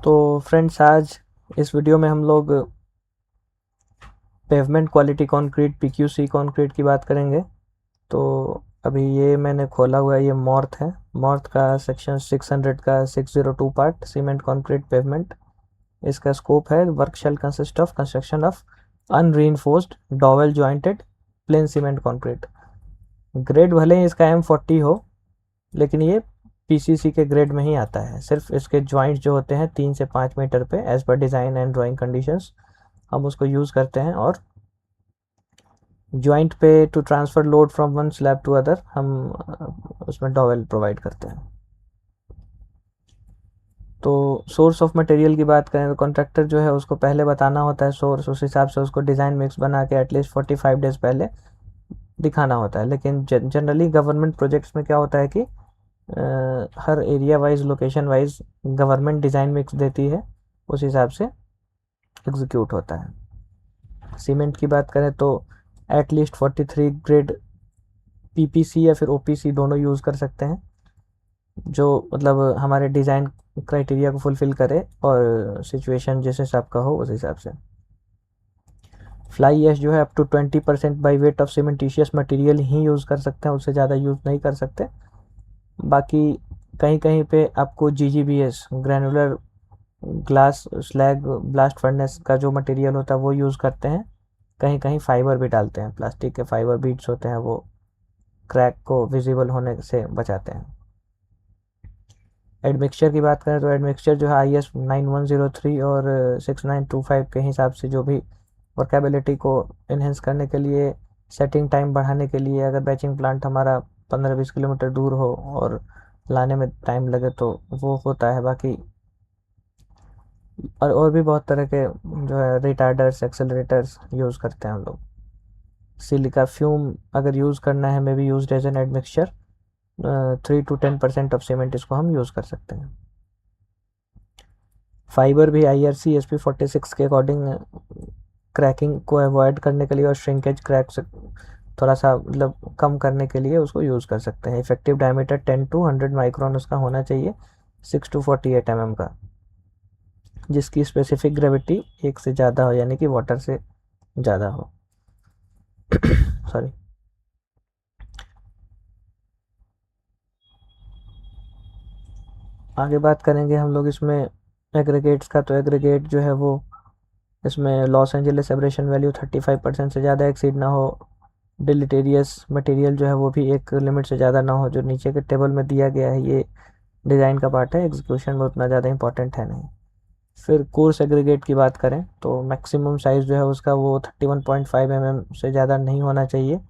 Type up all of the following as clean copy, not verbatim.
तो फ्रेंड्स, आज इस वीडियो में हम लोग pavement quality concrete PQC concrete की बात करेंगे। तो अभी ये मैंने खोला हुआ है, ये मॉर्थ है। मॉर्थ का सेक्शन 600 का 602 पार्ट सीमेंट कंक्रीट पेवमेंट। इसका स्कोप है work shell consist of construction of unreinforced dowel jointed plane cement concrete. Grade भले ही इसका M40 हो, लेकिन ये पीसीसी के ग्रेड में ही आता है। सिर्फ इसके जॉइंट जो होते हैं 3 से 5 मीटर पे as per design and drawing conditions हम उसको यूज़ करते हैं। और जॉइंट पे to transfer load from one slab to other हम उसमें डॉवेल प्रोवाइड करते हैं। तो सोर्स ऑफ मटेरियल की बात करें तो कॉन्ट्रैक्टर जो है उसको पहले बताना होता है सोर्स, उस हिसाब से उसको डिज़ाइन मिक्स बना के एटलीस्ट 45 डेज़ पहले दिखाना होता है। लेकिन जनरली गवर्नमेंट प्रोजेक्ट्स में क्या होता है कि हर area wise location wise government design mix देती है, उस हिसाब से एग्जीक्यूट होता है। सीमेंट की बात करें तो एटलीस्ट 43 ग्रेड पीपीसी या फिर ओपीसी दोनों यूज़ कर सकते हैं, जो मतलब हमारे डिज़ाइन क्राइटेरिया को फुलफ़िल करे और सिचुएशन जिस हिसाब का हो उस हिसाब से। फ्लाई ऐश जो है up to 20% by weight of cementitious material ही यूज़ कर सकते हैं, उससे ज़्यादा यूज़ नहीं कर सकते। बाकी कहीं कहीं पे आपको GGBS granular glass slag blast furnace का जो मटेरियल होता है वो यूज़ करते हैं। कहीं कहीं फाइबर भी डालते हैं, प्लास्टिक के फाइबर बीट्स होते हैं, वो क्रैक को विजिबल होने से बचाते हैं। एडमिक्सचर की बात करें तो एडमिक्सचर जो है IS 9103 और 6925 के हिसाब से जो भी वर्केबिलिटी को इन्हेंस करने के लिए, सेटिंग टाइम बढ़ाने के लिए, अगर बैचिंग प्लांट हमारा 15-20 किलोमीटर दूर हो और लाने में टाइम लगे तो वो होता है। बाकी और भी बहुत तरह के जो है रिटार्डर्स एक्सेलरेटर्स यूज़ करते हैं हम लोग। सिलिका फ्यूम अगर यूज़ करना है may be use as an admixture 3 to 10% of cement इसको हम यूज़ कर सकते हैं। फाइबर भी IRC SP46 के अकॉर्डिंग क्रैकिंग को अवॉइड करने के लिए और श्रिंकेज क्रैक से थोड़ा सा मतलब कम करने के लिए उसको यूज़ कर सकते हैं। इफेक्टिव डायमीटर 10 to 100 माइक्रोन उसका होना चाहिए, 6 to 48 mm का, जिसकी स्पेसिफिक ग्रेविटी 1 से ज़्यादा हो, यानी कि वाटर से ज़्यादा हो। सॉरी। आगे बात करेंगे हम लोग इसमें एग्रीगेट्स का। तो एग्रीगेट जो है वो इसमें लॉस एंजलिस एब्रेशन वैल्यू 35% से ज़्यादा एक्सीड ना हो। डिलिटेरियस मटेरियल जो है वो भी एक लिमिट से ज़्यादा ना हो, जो नीचे के टेबल में दिया गया है। ये डिज़ाइन का पार्ट है, एग्जीक्यूशन में उतना ज़्यादा इंपॉर्टेंट है नहीं। फिर कोर्स एग्रीगेट की बात करें तो मैक्सिमम साइज़ जो है उसका वो 31.5 mm से ज़्यादा नहीं होना चाहिए।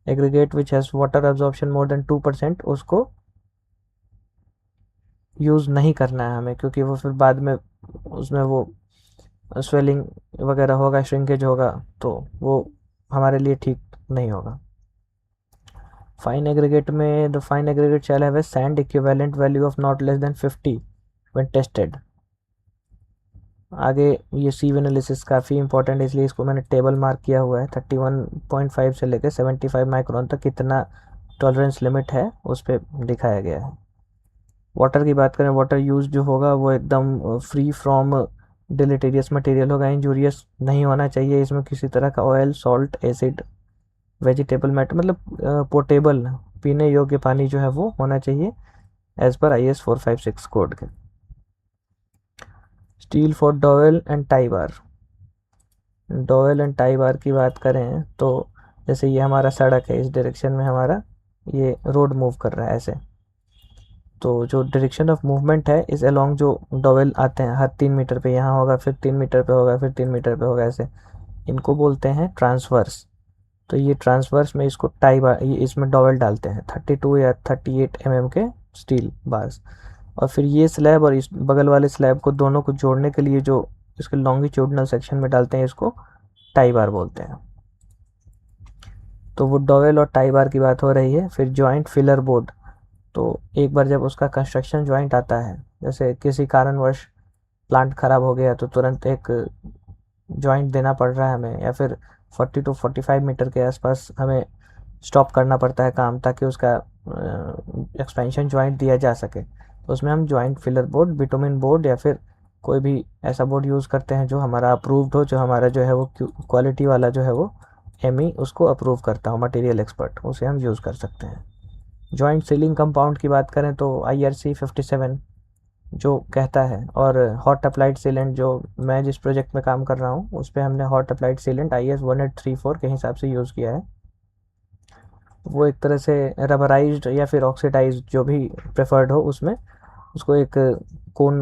Aggregate which has water absorption more than 2% उसको यूज़ नहीं करना है हमें, क्योंकि वो फिर बाद में उसमें वो स्वेलिंग वगैरह होगा, श्रिंकेज होगा, तो वो हमारे लिए ठीक नहीं होगा। फाइन एग्रीगेट में the fine aggregate shall have a sand equivalent value of not less than 50 when tested. आगे ये सीव एनालिसिस काफ़ी इंपॉर्टेंट है, इसलिए इसको मैंने टेबल मार्क किया हुआ है। 31.5 से लेकर 75 माइक्रोन तक कितना टॉलरेंस लिमिट है उस पर दिखाया गया है। वाटर की बात करें, वाटर यूज जो होगा वो एकदम फ्री फ्रॉम डिलिटेरियस मटेरियल होगा, इंजूरियस नहीं होना चाहिए। इसमें किसी तरह का oil, salt, acid, vegetable matter मतलब पोर्टेबल पीने योग्य पानी जो है वो होना चाहिए एज पर IS 456 कोड के। Steel for dowel and tie bar. Dowel and tie bar की बात करें तो जैसे ये हमारा सड़क है, इस डायरेक्शन में हमारा ये रोड मूव कर रहा है ऐसे, तो जो डायरेक्शन ऑफ मूवमेंट है इस अलोंग जो डॉवेल आते हैं हर 3 मीटर पे, यहाँ होगा, फिर 3 मीटर पे होगा, फिर 3 मीटर पे होगा, ऐसे इनको बोलते हैं ट्रांसवर्स। तो ये ट्रांसवर्स में इसको टाई बार, ये इसमें डॉवेल डालते हैं 32 या 38 mm के स्टील बार्स। और फिर ये स्लैब और इस बगल वाले स्लैब को दोनों को जोड़ने के लिए जो इसके लॉन्गिट्यूडनल सेक्शन में डालते हैं इसको टाई बार बोलते हैं। तो वो डॉवेल और टाई बार की बात हो रही है। फिर जॉइंट फिलर बोर्ड, तो एक बार जब उसका कंस्ट्रक्शन जॉइंट आता है, जैसे किसी कारणवश प्लांट ख़राब हो गया तो तुरंत एक जॉइंट देना पड़ रहा है हमें, या फिर 40 to 45 मीटर के आसपास हमें स्टॉप करना पड़ता है काम, ताकि उसका एक्सपेंशन जॉइंट दिया जा सके। तो उसमें हम joint filler board, bitumen board या फिर कोई भी ऐसा बोर्ड यूज़ करते हैं जो हमारा अप्रूव्ड हो, जो हमारा जो है वो क्वालिटी वाला जो है वो एमई उसको अप्रूव करता हो, मटेरियल एक्सपर्ट, उसे हम यूज़ कर सकते हैं। जॉइंट सीलिंग कंपाउंड की बात करें तो IRC 57 जो कहता है, और हॉट अप्लाइड सीलेंट जो मैं जिस प्रोजेक्ट में काम कर रहा हूँ उस पर हमने हॉट अप्लाइड सीलेंट IS 1834 के हिसाब से यूज़ किया है। वो एक तरह से रबराइज्ड या फिर ऑक्सीडाइज्ड जो भी प्रेफर्ड हो उसमें उसको एक कोन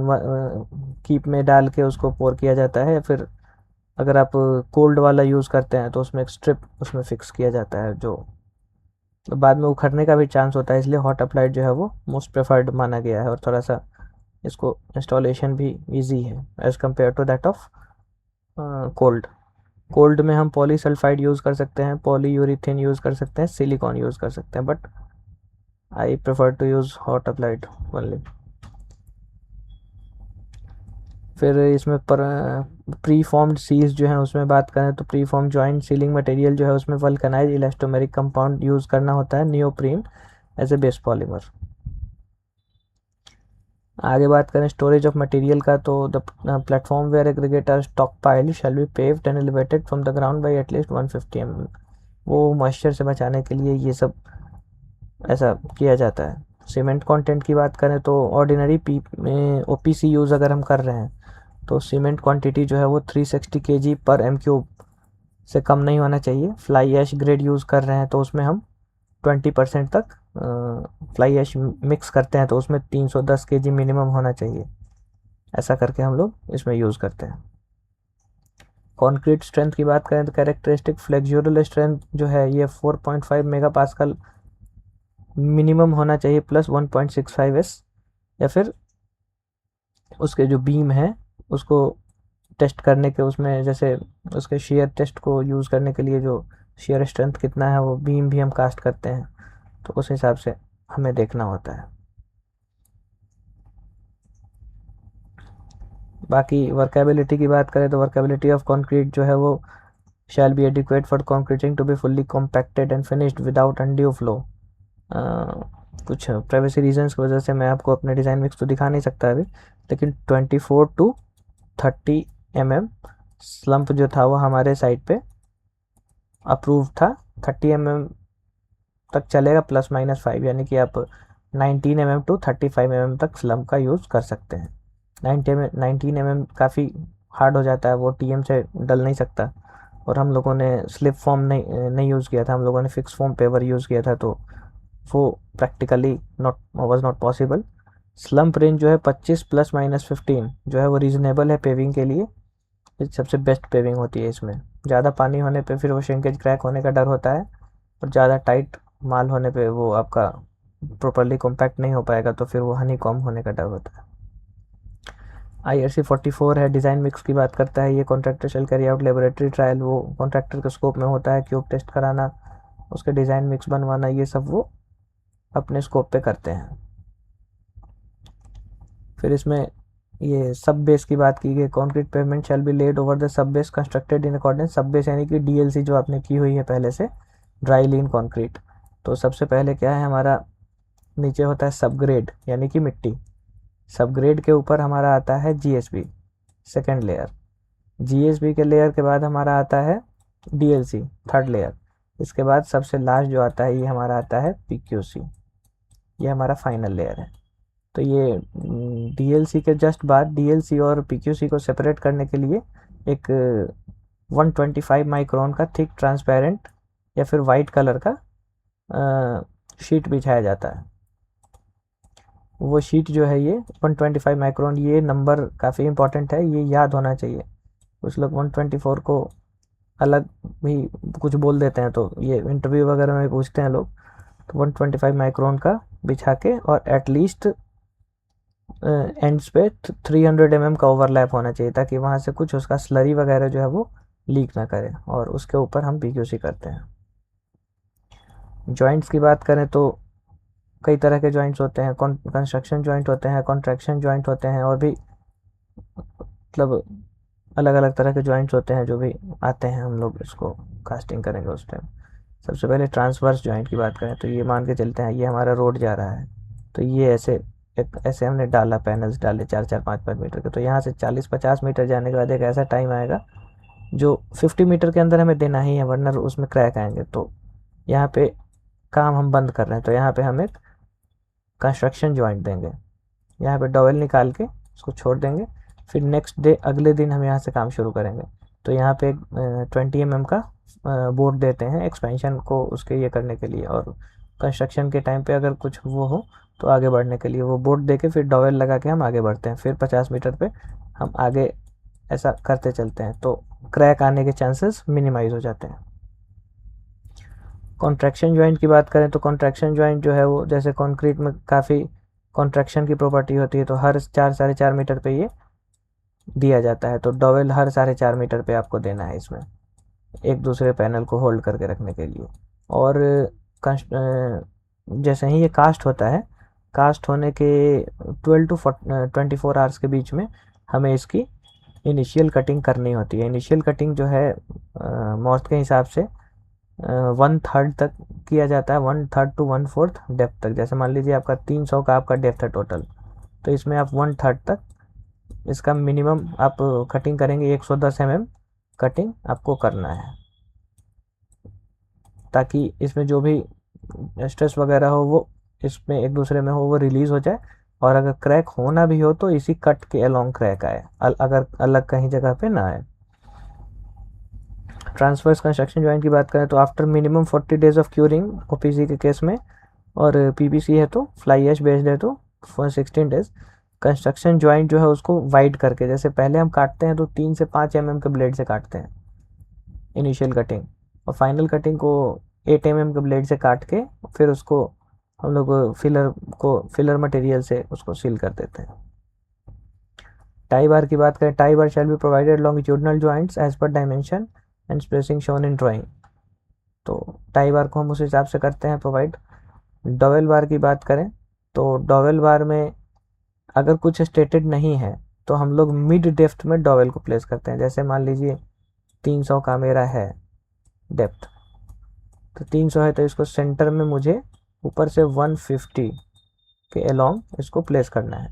कीप में डाल के उसको पोर किया जाता है, या फिर अगर आप कोल्ड वाला यूज़ करते हैं तो उसमें एक स्ट्रिप उसमें फिक्स किया जाता है जो बाद में उखड़ने का भी चांस होता है, इसलिए हॉट अप्लाइड जो है वो मोस्ट प्रेफर्ड माना गया है, और थोड़ा सा इसको इंस्टॉलेशन भी इजी है as compare to that of cold. Cold में हम पॉलीसल्फाइड यूज़ कर सकते हैं, पॉलीयूरीथेन यूज़ कर सकते हैं, सिलिकॉन यूज़ कर सकते हैं, but I prefer to use hot applied only. फिर इसमें पर प्री फॉर्म्ड सील्स जो हैं उसमें बात करें तो pre form joint ceiling material जो है उसमें वल्कनाइज इलास्टोमेरिक कंपाउंड यूज़ करना होता है, neoprene as a base polymer. आगे बात करें स्टोरेज ऑफ मटेरियल का तो the platform where aggregate are stockpiled shall be paved and elevated from the ground by at least 150 mm। वो मॉइस्चर से बचाने के लिए ये सब ऐसा किया जाता है। सीमेंट कंटेंट की बात करें तो ऑर्डिनरी पी में OPC यूज़ अगर हम कर रहे हैं तो सीमेंट क्वांटिटी जो है वो 360 kg पर m³ से कम नहीं होना चाहिए। फ्लाई ऐश ग्रेड यूज़ कर रहे हैं तो उसमें हम 20% तक फ्लाई ऐश मिक्स करते हैं तो उसमें 310 kg मिनिमम होना चाहिए। ऐसा करके हम लोग इसमें यूज़ करते हैं। कंक्रीट स्ट्रेंथ की बात करें तो कैरेक्टरिस्टिक फ्लेक्सुरल स्ट्रेंथ जो है ये 4.5 मेगापास्कल मिनिमम होना चाहिए प्लस 1.65s, या फिर उसके जो बीम है उसको टेस्ट करने के उसमें जैसे उसके शेयर टेस्ट को यूज़ करने के लिए जो शेयर स्ट्रेंथ कितना है वो बीम भी हम कास्ट करते हैं, तो उस हिसाब से हमें देखना होता है। बाकी वर्केबिलिटी की बात करें तो वर्केबिलिटी ऑफ कंक्रीट जो है वो shall be adequate for concreting to be fully compacted and finished without undue flow. कुछ प्राइवेसी रीजंस की वजह से मैं आपको अपने डिज़ाइन मिक्स तो दिखा नहीं सकता अभी, लेकिन 24 to 30 mm स्लम्प जो था वो हमारे साइड पे अप्रूव था। 30 mm तक चलेगा ±5, यानी कि आप 19 mm to 35 mm तक स्लम्प का यूज़ कर सकते हैं। 19 mm काफ़ी हार्ड हो जाता है, वो TM से डल नहीं सकता, और हम लोगों ने स्लिप फॉर्म नहीं यूज़ किया था, हम लोगों ने फिक्स फॉर्म पेवर यूज़ किया था, तो वो practically was not possible. Slump range जो है 25 ±15 जो है वो रीज़नेबल है पेविंग के लिए, सबसे बेस्ट पेविंग होती है इसमें। ज़्यादा पानी होने पे फिर वो श्रिंकेज क्रैक होने का डर होता है, और ज़्यादा टाइट माल होने पे वो आपका प्रॉपरली कॉम्पैक्ट नहीं हो पाएगा, तो फिर वो हनी कॉम होने का डर होता है। IRC 44 है, डिज़ाइन मिक्स की बात करता है। ये कॉन्ट्रैक्टर शैल कैरी आउट लेबोरेटरी ट्रायल, वो कॉन्ट्रैक्टर के स्कोप में होता है, क्यूब टेस्ट कराना, उसके डिज़ाइन मिक्स बनवाना, ये सब वो अपने स्कोप पे करते हैं। फिर इसमें ये सब बेस की बात की गई, concrete pavement shall be laid over the sub base constructed in accordance. Sub base यानी कि DLC जो आपने की हुई है पहले से, ड्राई लीन कॉन्क्रीट। तो सबसे पहले क्या है, हमारा नीचे होता है सब ग्रेड यानी कि मिट्टी, सब ग्रेड के ऊपर हमारा आता है GSB सेकेंड लेयर, GSB के लेयर के बाद हमारा आता है DLC थर्ड लेयर, इसके बाद सबसे लास्ट जो आता है ये हमारा आता है PQC, ये हमारा फाइनल लेयर है। तो ये DLC के जस्ट बाद DLC और PQC को सेपरेट करने के लिए एक 125 माइक्रोन का थिक ट्रांसपेरेंट या फिर वाइट कलर का शीट बिछाया जाता है। वो शीट जो है ये 125 माइक्रोन, ये नंबर काफ़ी इंपॉर्टेंट है, ये याद होना चाहिए। कुछ लोग 124 को अलग भी कुछ बोल देते हैं, तो ये इंटरव्यू वगैरह में पूछते हैं लोग, तो 125 माइक्रोन का बिछा के, और एटलीस्ट एंड्स पे 300 mm का ओवरलैप होना चाहिए, ताकि वहाँ से कुछ उसका स्लरी वगैरह जो है वो लीक ना करे, और उसके ऊपर हम PQC करते हैं। जॉइंट्स की बात करें तो कई तरह के जॉइंट्स होते हैं, कंस्ट्रक्शन जॉइंट होते हैं, कॉन्ट्रैक्शन जॉइंट होते हैं, और भी मतलब अलग अलग तरह के जॉइंट्स होते हैं जो भी आते हैं, हम लोग इसको कास्टिंग करेंगे उस टाइम। सबसे पहले ट्रांसवर्स जॉइंट की बात करें तो ये मान के चलते हैं ये हमारा रोड जा रहा है, तो ये ऐसे एक ऐसे हमने डाला, पैनल्स डाले 4-4, 5-5 मीटर के, तो यहाँ से 40-50 मीटर जाने के बाद एक ऐसा टाइम आएगा जो 50 मीटर के अंदर हमें देना ही है, वरना उसमें क्रैक आएंगे। तो यहाँ पे काम हम बंद कर रहे हैं, तो यहाँ पे हम एक कंस्ट्रक्शन जॉइंट देंगे, यहाँ पे डॉवेल निकाल के उसको छोड़ देंगे। फिर नेक्स्ट डे, अगले दिन हम यहाँ से काम शुरू करेंगे। तो यहाँ पे 20 mm का बोर्ड देते हैं एक्सपेंशन को उसके ये करने के लिए, और कंस्ट्रक्शन के टाइम पे अगर कुछ वो हो तो आगे बढ़ने के लिए वो बोर्ड दे के फिर डॉवेल लगा के हम आगे बढ़ते हैं। फिर 50 मीटर पे हम आगे ऐसा करते चलते हैं, तो क्रैक आने के चांसेस मिनिमाइज हो जाते हैं। कॉन्ट्रैक्शन जॉइंट की बात करें तो कॉन्ट्रैक्शन जॉइंट जो है वो जैसे कंक्रीट में काफ़ी कॉन्ट्रैक्शन की प्रॉपर्टी होती है, तो हर 4-4.5 मीटर पे ये दिया जाता है। तो डॉवेल हर 4.5 मीटर पे आपको देना है इसमें, एक दूसरे पैनल को होल्ड करके रखने के लिए। और जैसे ही ये कास्ट होता है, कास्ट होने के 12 टू 24 आवर्स के बीच में हमें इसकी इनिशियल कटिंग करनी होती है। इनिशियल कटिंग जो है मॉर्थ के हिसाब से 1/3 तक किया जाता है, 1/3 टू 1/4 डेप्थ तक। जैसे मान लीजिए आपका 300 का आपका डेप्थ है टोटल, तो इसमें आप 1/3 तक इसका मिनिमम आप कटिंग करेंगे। 110 mm कटिंग आपको करना है, ताकि इसमें जो भी स्ट्रेस वगैरह हो वो इसमें एक दूसरे में हो वो रिलीज़ हो जाए, और अगर क्रैक होना भी हो तो इसी कट के अलोंग क्रैक आए, अगर अलग कहीं जगह पे ना आए। ट्रांसवर्स कंस्ट्रक्शन जॉइंट की बात करें तो after minimum 40 days of curing OPC के केस में, और पीबीसी है तो फ्लाई ऐश बेस्ड है तो फॉर 16 डेज, कंस्ट्रक्शन जॉइंट जो है उसको वाइड करके, जैसे पहले हम काटते हैं तो 3 से 5 mm के ब्लेड से काटते हैं इनिशियल कटिंग, और फाइनल कटिंग को 8 mm के ब्लेड से काट के फिर उसको हम लोग फिलर मटेरियल से उसको सील कर देते हैं। टाई बार की बात करें, tie bar shall be provided longitudinal joints as per dimension and spacing shown in drawing. तो टाई बार को हम उस हिसाब से करते हैं प्रोवाइड। डॉवेल बार की बात करें तो डॉवेल बार में अगर कुछ स्टेटेड नहीं है तो हम लोग मिड डेप्थ में डॉवेल को प्लेस करते हैं। जैसे मान लीजिए 300 का मेरा है डेप्थ, तो 300 है तो इसको सेंटर में मुझे ऊपर से 150 के अलोंग इसको प्लेस करना है।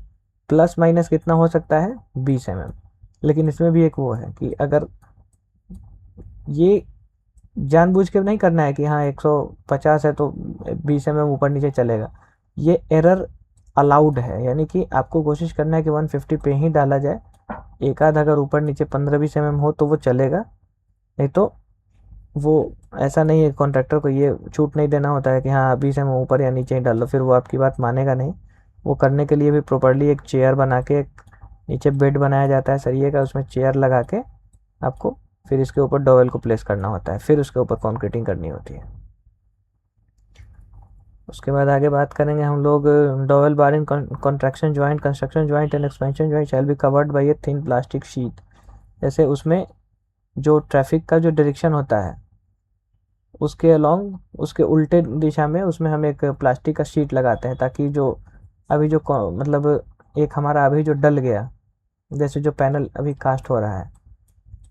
प्लस माइनस कितना हो सकता है, 20 mm। लेकिन इसमें भी एक वो है कि अगर ये जानबूझ के नहीं करना है कि हाँ 150 है तो 20 mm ऊपर नीचे चलेगा, ये एरर अलाउड है, यानी कि आपको कोशिश करना है कि 150 पे ही डाला जाए। एक आध अगर ऊपर नीचे 15-20 mm हो तो वो चलेगा, नहीं तो वो ऐसा नहीं है, कॉन्ट्रैक्टर को ये छूट नहीं देना होता है कि हाँ 20 mm ऊपर या नीचे ही डाल लो, फिर वो आपकी बात मानेगा नहीं। वो करने के लिए भी प्रॉपर्ली एक चेयर बना के, एक नीचे बेड बनाया जाता है सरिये का, उसमें चेयर लगा के आपको फिर इसके ऊपर डॉवेल को प्लेस करना होता है, फिर उसके ऊपर कॉन्क्रीटिंग करनी होती है। उसके बाद आगे बात करेंगे हम लोग dowel bar in contraction joint, construction joint and expansion joint shall be covered by a thin plastic sheet. जैसे उसमें जो ट्रैफिक का जो डायरेक्शन होता है उसके अलोंग, उसके उल्टे दिशा में उसमें हम एक प्लास्टिक का शीट लगाते हैं, ताकि जो अभी जो मतलब एक हमारा अभी जो डल गया, जैसे जो पैनल अभी कास्ट हो रहा है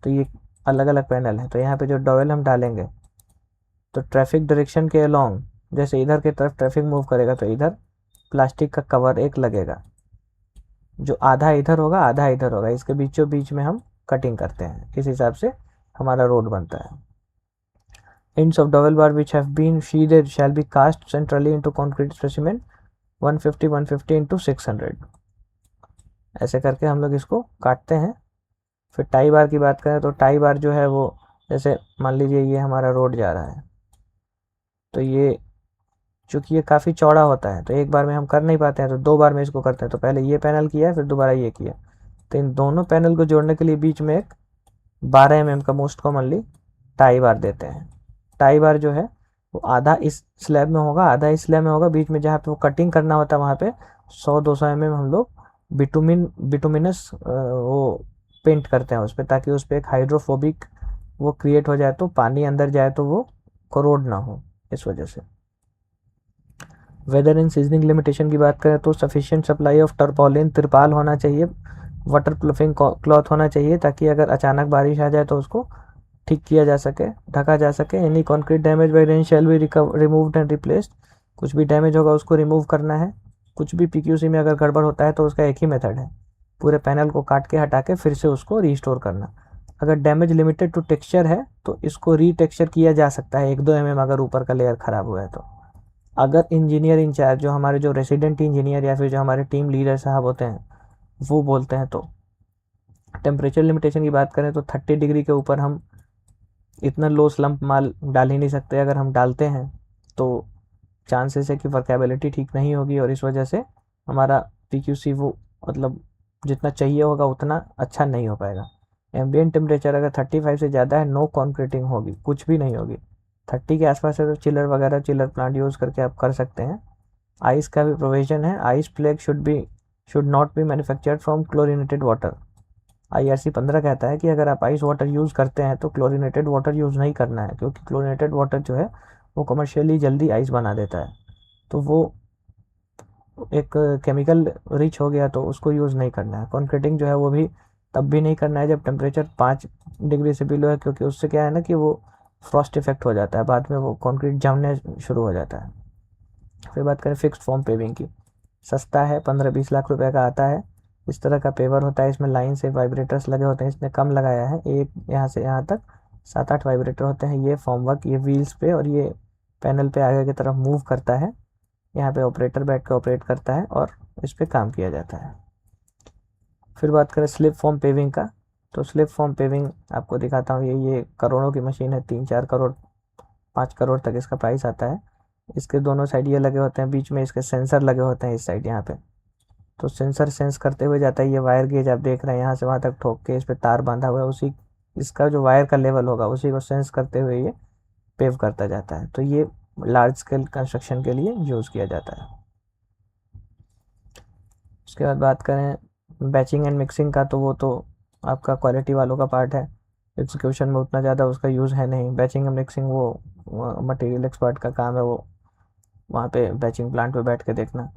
तो ये अलग अलग पैनल है, तो यहाँ पे जो डॉवेल हम डालेंगे तो ट्रैफिक डायरेक्शन के अलोंग, जैसे इधर की तरफ ट्रैफिक मूव करेगा तो इधर प्लास्टिक का कवर एक लगेगा, जो आधा इधर होगा आधा इधर होगा, इसके बीचों बीच में हम कटिंग करते हैं, इस हिसाब से हमारा रोड बनता है। ends of dowel bar which have been sheathed shall be cast centrally into concrete specimen 150 into 600। ऐसे करके हम लोग इसको काटते हैं। फिर टाई बार की बात करें तो टाई बार जो है वो, जैसे मान लीजिए ये हमारा रोड जा रहा है, तो ये चूँकि ये काफ़ी चौड़ा होता है तो एक बार में हम कर नहीं पाते हैं, तो 2 बार में इसको करते हैं। तो पहले ये पैनल किया फिर दोबारा ये किया, तो इन दोनों पैनल को जोड़ने के लिए बीच में एक 12 mm का मोस्ट कॉमनली टाई बार देते हैं। टाई बार जो है वो आधा इस स्लैब में होगा आधा इस स्लैब में होगा, बीच में जहाँ पे वो कटिंग करना होता है वहाँ पे 100-200 mm हम लोग बिटुमिनस वो पेंट करते हैं उस पर, ताकि उस पर एक हाइड्रोफोबिक वो क्रिएट हो जाए, तो पानी अंदर जाए तो वो कोरोड ना हो, इस वजह से। वेदर इन सीजनिंग लिमिटेशन की बात करें तो सफिशिएंट सप्लाई ऑफ टर्पॉलिन, तिरपाल होना चाहिए, वाटर प्रूफिंग क्लॉथ होना चाहिए, ताकि अगर अचानक बारिश आ जाए तो उसको ठीक किया जा सके, ढका जा सके। Any concrete damage by rain shall be removed and replaced. कुछ भी डैमेज होगा उसको रिमूव करना है। कुछ भी पीक्यूसी में अगर गड़बड़ होता है तो उसका एक ही मेथड है, पूरे पैनल को काट के हटा के फिर से उसको रीस्टोर करना। अगर डैमेज लिमिटेड टू टेक्सचर है तो इसको रीटेक्सचर किया जा सकता है 1-2 mm अगर ऊपर का लेयर ख़राब हुआ है तो। अगर इंजीनियर इंचार्ज जो हमारे जो रेसिडेंट इंजीनियर या फिर जो हमारे टीम लीडर साहब होते हैं वो बोलते हैं तो टेम्परेचर लिमिटेशन की बात करें तो 30 डिग्री के ऊपर हम इतना लो स्लम्प माल डाल ही नहीं सकते। अगर हम डालते हैं तो चांसेस है कि वर्केबिलिटी ठीक नहीं होगी और इस वजह से हमारा पीक्यूसी वो मतलब जितना चाहिए होगा उतना अच्छा नहीं हो पाएगा। एम्बिएंट टेम्परेचर अगर 35 से ज़्यादा है नो कॉन्क्रीटिंग होगी, कुछ भी नहीं होगी। 30 के आसपास है तो चिलर वगैरह चिलर प्लांट यूज़ करके आप कर सकते हैं। आइस का भी प्रोविजन है, ice plague should not be manufactured from chlorinated water. IRC 15 कहता है कि अगर आप आइस वाटर यूज़ करते हैं तो क्लोरिनेटेड वाटर यूज़ नहीं करना है, क्योंकि क्लोरिनेटेड वाटर जो है वो कमर्शियली जल्दी आइस बना देता है, तो वो एक केमिकल रिच हो गया तो उसको यूज़ नहीं करना है। कॉन्क्रीटिंग जो है वो भी तब भी नहीं करना है जब टेम्परेचर 5 डिग्री से बिलो है, क्योंकि उससे क्या है ना कि वो फ्रॉस्ट इफेक्ट हो जाता है, बाद में वो कंक्रीट जमने शुरू हो जाता है। फिर बात करें फिक्स्ड फॉर्म पेविंग की, सस्ता है, 15-20 लाख रुपए का आता है। इस तरह का पेवर होता है, इसमें लाइन से वाइब्रेटर्स लगे होते हैं, इसने कम लगाया है, एक यहाँ से यहाँ तक 7-8 वाइब्रेटर होते हैं। ये फॉर्मवर्क ये व्हील्स पे और ये पैनल पे आगे की तरफ मूव करता है, यहाँ पे ऑपरेटर बैठ कर ऑपरेट करता है और इस पर काम किया जाता है। फिर बात करें स्लिप फॉर्म पेविंग का, तो स्लिप फॉर्म पेविंग आपको दिखाता हूँ। ये करोड़ों की मशीन है, 3-4 करोड़ 5 करोड़ तक इसका प्राइस आता है। इसके दोनों साइड ये लगे होते हैं, बीच में इसके सेंसर लगे होते हैं इस साइड यहाँ पे, तो सेंसर सेंस करते हुए जाता है। ये वायर गेज आप देख रहे हैं यहाँ से वहाँ तक ठोक के इस पर तार बांधा हुआ है, उसी इसका जो वायर का लेवल होगा उसी को सेंस करते हुए ये पेव करता जाता है। तो ये लार्ज स्केल कंस्ट्रक्शन के लिए यूज़ किया जाता है। उसके बाद बात करें बैचिंग एंड मिक्सिंग का, तो वो तो आपका क्वालिटी वालों का पार्ट है, एग्जीक्यूशन में उतना ज़्यादा उसका यूज़ है नहीं। बैचिंग एंड मिक्सिंग वो मटेरियल एक्सपर्ट का काम है, वो वहाँ पे बैचिंग प्लांट पे बैठ के देखना।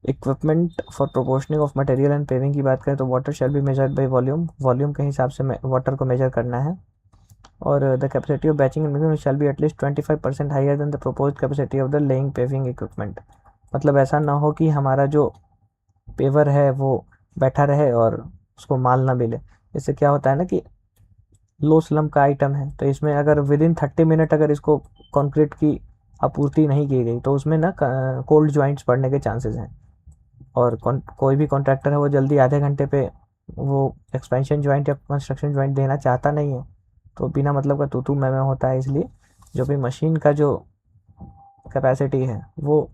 Equipment for proportioning of material and paving की बात करें तो water shall be measured by volume के हिसाब से वाटर को मेजर करना है। और the capacity of batching and mixing shall be at least 25% higher than the proposed capacity of the laying paving equipment. मतलब ऐसा ना हो कि हमारा जो पेवर है वो बैठा रहे और उसको माल ना मिले। इससे क्या होता है ना कि लो स्लम का आइटम है, तो इसमें अगर विदिन 30 मिनट अगर इसको कंक्रीट की आपूर्ति नहीं की गई तो उसमें ना कोल्ड ज्वाइंट्स पड़ने के चांसेस हैं। और कोई भी कॉन्ट्रैक्टर है वो जल्दी आधे घंटे पे वो एक्सपेंशन ज्वाइंट या कंस्ट्रक्शन ज्वाइंट देना चाहता नहीं है, तो बिना मतलब का तू मैं होता है। इसलिए जो भी मशीन का जो कैपेसिटी है वो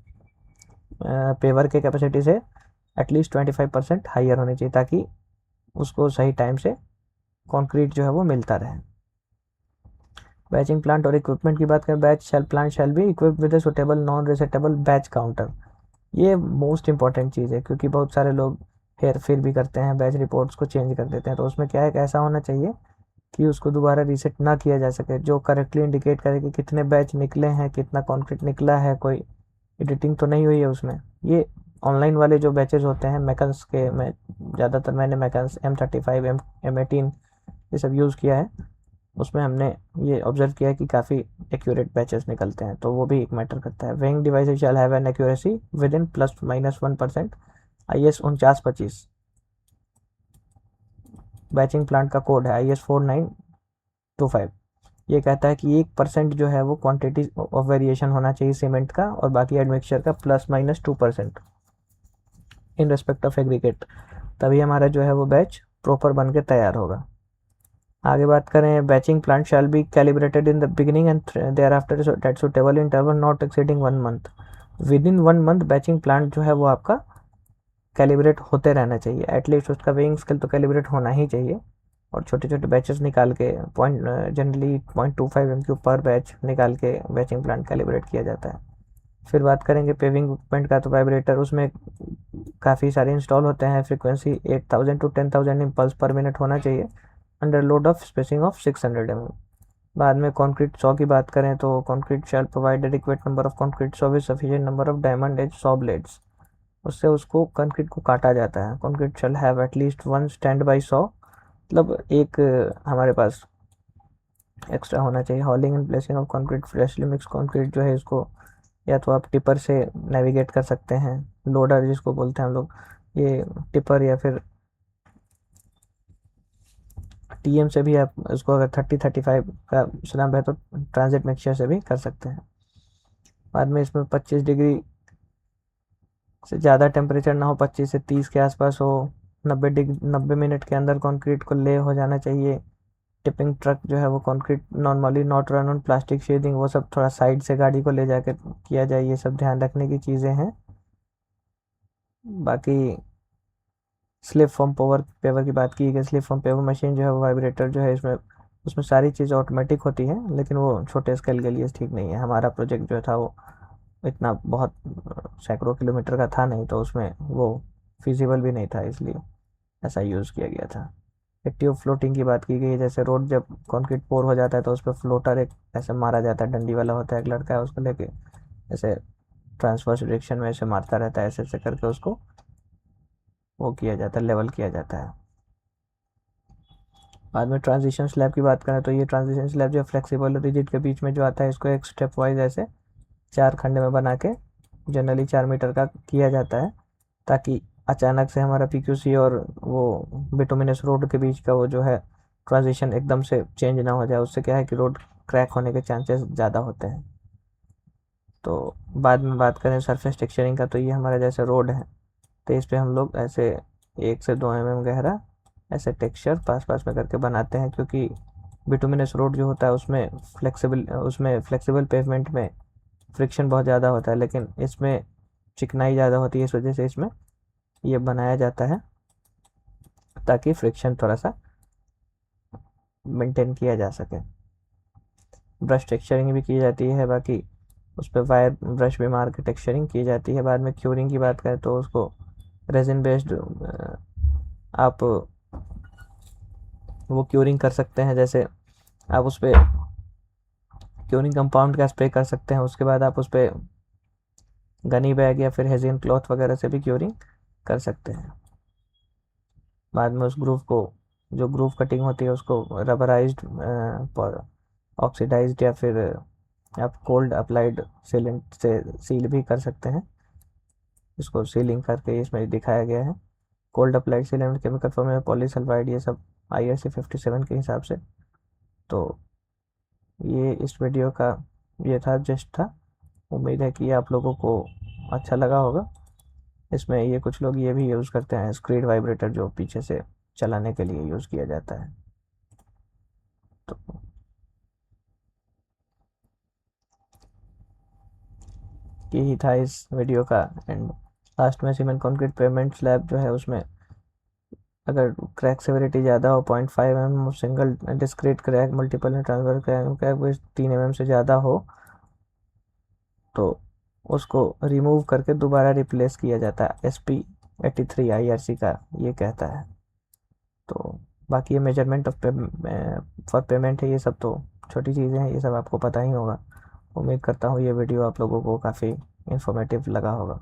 पेवर के कैपेसिटी से एटलीस्ट 25% हाइयर होनी चाहिए, ताकि उसको सही टाइम से कंक्रीट जो है वो मिलता रहे। बैचिंग प्लांट और इक्विपमेंट की बात करें, batch plant shall be equipped with a suitable non resettable batch counter. ये मोस्ट इंपॉर्टेंट चीज़ है, क्योंकि बहुत सारे लोग हेर फेर भी करते हैं, बैच रिपोर्ट्स को चेंज कर देते हैं। तो उसमें क्या है कि ऐसा होना चाहिए कि उसको दोबारा रीसेट ना किया जा सके, जो करेक्टली इंडिकेट करे कि कितने बैच निकले हैं, कितना कंक्रीट निकला है, कोई एडिटिंग तो नहीं हुई है उसमें। ये ऑनलाइन वाले जो बैचेस होते हैं मैकेंस के, मैं ज़्यादातर मैंने मैकेंस M35 M18 ये सब यूज़ किया है, उसमें हमने ये ऑब्जर्व किया है कि काफ़ी एक्यूरेट बैचेस निकलते हैं, तो वो भी एक मैटर करता है। Weighing device shall have an accuracy within ±1%। IS 4925 batching plant का कोड है, IS 4925। ये कहता है कि 1% जो है वो क्वांटिटी ऑफ वेरिएशन होना चाहिए सीमेंट का, और बाकी एडमिक्सचर का ±2% इन रेस्पेक्ट ऑफ एग्रीगेट, तभी हमारा जो है वो बैच प्रॉपर बन के तैयार होगा। आगे बात करें, batching plant shall be calibrated in the beginning and thereafter that suitable interval not exceeding 1 month. Within 1 month batching plant जो है वो आपका कैलिब्रेट होते रहना चाहिए, एटलीस्ट उसका वेइंग स्केल तो कैलिब्रेट होना ही चाहिए। और छोटे छोटे बैचेस निकाल के जनरली 0.25 MQ पर बैच निकाल के बैचिंग प्लांट कैलिब्रेट किया जाता है। फिर बात करेंगे पेविंग इक्विपमेंट का, तो वाइब्रेटर उसमें काफ़ी सारे इंस्टॉल होते हैं। फ्रीक्वेंसी 8000 to 10,000 इम्पल्स पर मिनट होना चाहिए, under load of spacing of 600 mm। बाद में कंक्रीट सॉ की बात करें तो concrete shall provide adequate number of concrete saw with sufficient number of diamond edge saw blades. उससे उसको कंक्रीट को काटा जाता है। Concrete shall have at least 1 stand by saw, मतलब एक हमारे पास एक्स्ट्रा होना चाहिए। Hauling and placing of concrete freshly mix concrete जो है इसको या तो आप टिपर से नेविगेट कर सकते हैं, लोडर जिसको बोलते हैं हम लोग, ये टिपर, या फिर टीएम से भी आप उसको, अगर 30-35 का स्लैब है तो ट्रांजिट मिक्सचर से भी कर सकते हैं। बाद में इसमें 25 डिग्री से ज़्यादा टेम्परेचर ना हो, 25 से 30 के आसपास हो, 90 मिनट के अंदर कंक्रीट को ले हो जाना चाहिए। टिपिंग ट्रक जो है वो concrete normally not run on plastic sheeting, वो सब थोड़ा साइड से गाड़ी को ले जाकर किया जाए, ये सब ध्यान रखने की चीज़ें हैं। बाकी स्लिप फॉर्म पावर पेवर की बात की गई, स्लिप फॉर्म पेवर मशीन जो है वो वाइब्रेटर जो है इसमें, उसमें सारी चीज़ ऑटोमेटिक होती है, लेकिन वो छोटे स्केल के लिए ठीक नहीं है। हमारा प्रोजेक्ट जो था वो इतना बहुत सैकड़ों किलोमीटर का था नहीं, तो उसमें वो फिजिबल भी नहीं था, इसलिए ऐसा यूज़ किया गया था। एक ट्यूब फ्लोटिंग की बात की गई है, जैसे रोड जब कंक्रीट पोर हो जाता है तो उस पर फ्लोटर एक ऐसे मारा जाता है, डंडी वाला होता है, एक लड़का है उसको लेके ऐसे ट्रांसवर्स डायरेक्शन में ऐसे मारता रहता है, ऐसे ऐसे करके उसको वो किया जाता है, लेवल किया जाता है। बाद में ट्रांजिशन स्लैब की बात करें तो ये ट्रांजिशन स्लैब जो फ्लेक्सिबल और रिजिड के बीच में जो आता है, इसको एक स्टेप वाइज ऐसे 4 खंड में बना के जनरली 4 मीटर का किया जाता है, ताकि अचानक से हमारा पीक्यूसी और वो बिटुमिनस रोड के बीच का वो जो है ट्रांजिशन एकदम से चेंज ना हो जाए, उससे क्या है कि रोड क्रैक होने के चांसेस ज़्यादा होते हैं। तो बाद में बात करें सरफेस टेक्सचरिंग का, तो ये हमारा जैसे रोड है, तो इस पर हम लोग ऐसे 1 से 2 mm गहरा ऐसे टेक्सचर पास पास में करके बनाते हैं, क्योंकि बिटुमिनस रोड जो होता है उसमें फ्लेक्सिबल पेवमेंट में फ्रिक्शन बहुत ज़्यादा होता है, लेकिन इसमें चिकनाई ज़्यादा होती है, इस वजह से इसमें ये बनाया जाता है ताकि फ्रिक्शन थोड़ा सा मेंटेन किया जा सके। ब्रश टेक्सचरिंग भी की जाती है, बाकी उस पर वायर ब्रश भी मार के टेक्सचरिंग की जाती है। बाद में क्यूरिंग की बात करें तो उसको रेजिन बेस्ड आप वो क्यूरिंग कर सकते हैं, जैसे आप उस पर क्यूरिंग कंपाउंड का स्प्रे कर सकते हैं, उसके बाद आप उस पर गनी बैग या फिर हेजिन क्लॉथ वगैरह से भी क्यूरिंग कर सकते हैं। बाद में उस ग्रूव को, जो ग्रूव कटिंग होती है उसको रबराइज्ड ऑक्सीडाइज्ड या फिर आप कोल्ड अप्लाइड सीलेंट से सील भी कर सकते हैं। इसको सीलिंग करके इसमें दिखाया गया है। Cold applied sealant chemical form में पॉलीसल्फाइड, ये सब ISA 57 के हिसाब से। तो ये इस वीडियो का ये था, जस्ट था। उम्मीद है कि आप लोगों को अच्छा लगा होगा। इसमें ये कुछ लोग ये भी यूज़ करते हैं स्क्रीड वाइब्रेटर, जो पीछे से चलाने के लिए यूज़ किया जाता है। तो यही था इस वीडियो का एंड। लास्ट में सीमेंट कंक्रीट पेमेंट स्लैब जो है उसमें अगर क्रैक सेवरिटी ज़्यादा हो, 0.5 mm single discrete crack, multiple में ट्रांसफर क्रैक वो 3 mm से ज़्यादा हो, तो उसको रिमूव करके दोबारा रिप्लेस किया जाता है। SP 83 IRC का ये कहता है। तो बाकी ये मेजरमेंट ऑफ फॉर पेमेंट है, ये सब तो छोटी चीज़ें हैं, ये सब आपको पता ही होगा। उम्मीद करता हूँ ये वीडियो आप लोगों को काफ़ी इन्फॉर्मेटिव लगा होगा।